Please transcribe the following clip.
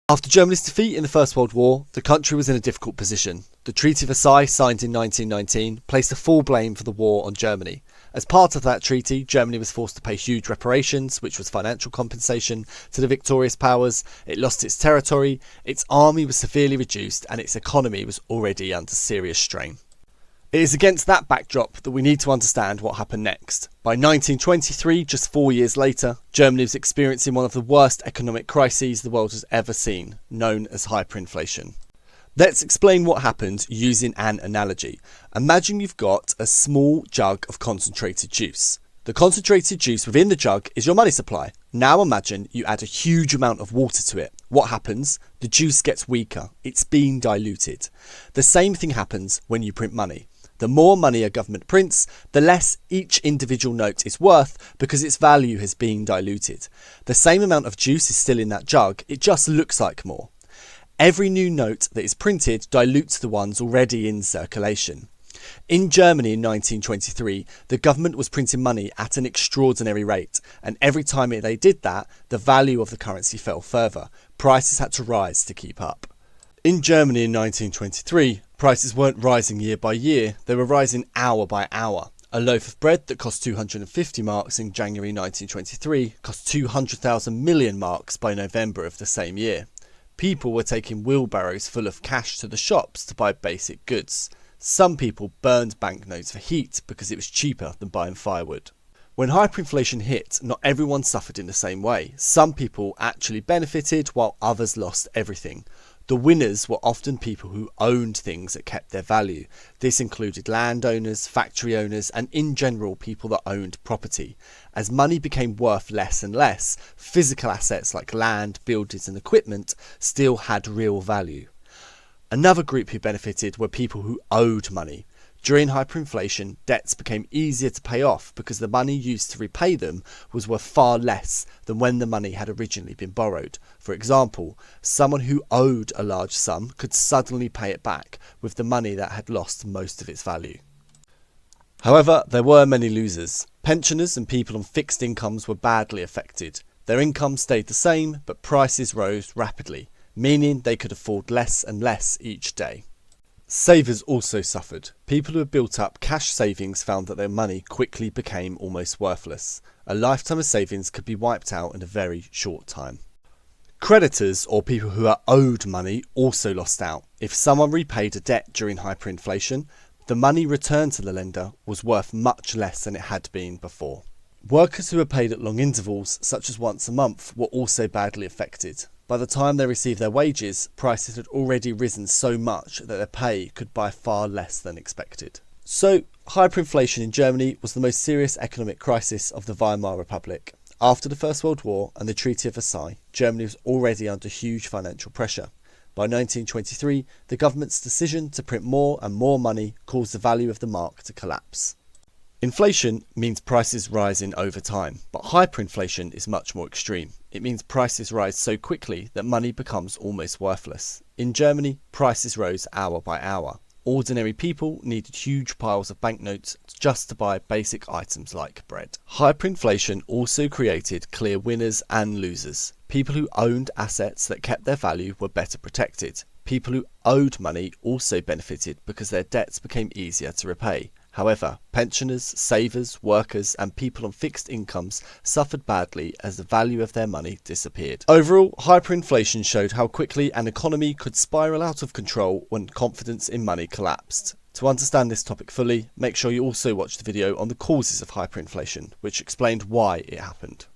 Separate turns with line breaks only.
After Germany's defeat in the First World War, the country was in a difficult position. The Treaty of Versailles, signed in 1919, placed the full blame for the war on Germany. As part of that treaty, Germany was forced to pay huge reparations, which was financial compensation, to the victorious powers. It lost its territory, its army was severely reduced, and its economy was already under serious strain. It is against that backdrop that we need to understand what happened next. By 1923, just 4 years later, Germany was experiencing one of the worst economic crises the world has ever seen, known as hyperinflation. Let's explain what happened using an analogy. Imagine you've got a small jug of concentrated juice. The concentrated juice within the jug is your money supply. Now imagine you add a huge amount of water to it. What happens? The juice gets weaker. It's being diluted. The same thing happens when you print money. The more money a government prints, the less each individual note is worth because its value has been diluted. The same amount of juice is still in that jug, it just looks like more. Every new note that is printed dilutes the ones already in circulation. In Germany in 1923, the government was printing money at an extraordinary rate, and every time they did that, the value of the currency fell further. Prices had to rise to keep up. In Germany in 1923, prices weren't rising year by year, they were rising hour by hour. A loaf of bread that cost 250 marks in January 1923 cost 200,000 million marks by November of the same year. People were taking wheelbarrows full of cash to the shops to buy basic goods. Some people burned banknotes for heat because it was cheaper than buying firewood. When hyperinflation hit, not everyone suffered in the same way. Some people actually benefited while others lost everything. The winners were often people who owned things that kept their value. This included landowners, factory owners, and in general people that owned property. As money became worth less and less, physical assets like land, buildings and equipment still had real value. Another group who benefited were people who owed money. During hyperinflation, debts became easier to pay off because the money used to repay them was worth far less than when the money had originally been borrowed. For example, someone who owed a large sum could suddenly pay it back with the money that had lost most of its value. However, there were many losers. Pensioners and people on fixed incomes were badly affected. Their income stayed the same, but prices rose rapidly, meaning they could afford less and less each day. Savers also suffered. People who had built up cash savings found that their money quickly became almost worthless. A lifetime of savings could be wiped out in a very short time. Creditors, or people who are owed money, also lost out. If someone repaid a debt during hyperinflation, the money returned to the lender was worth much less than it had been before. Workers who were paid at long intervals, such as once a month, were also badly affected. By the time they received their wages, prices had already risen so much that their pay could buy far less than expected. So, hyperinflation in Germany was the most serious economic crisis of the Weimar Republic. After the First World War and the Treaty of Versailles, Germany was already under huge financial pressure. By 1923, the government's decision to print more and more money caused the value of the mark to collapse. Inflation means prices rising over time, but hyperinflation is much more extreme. It means prices rise so quickly that money becomes almost worthless. In Germany, prices rose hour by hour. Ordinary people needed huge piles of banknotes just to buy basic items like bread. Hyperinflation also created clear winners and losers. People who owned assets that kept their value were better protected. People who owed money also benefited because their debts became easier to repay. However, pensioners, savers, workers and people on fixed incomes suffered badly as the value of their money disappeared. Overall, hyperinflation showed how quickly an economy could spiral out of control when confidence in money collapsed. To understand this topic fully, make sure you also watch the video on the causes of hyperinflation, which explained why it happened.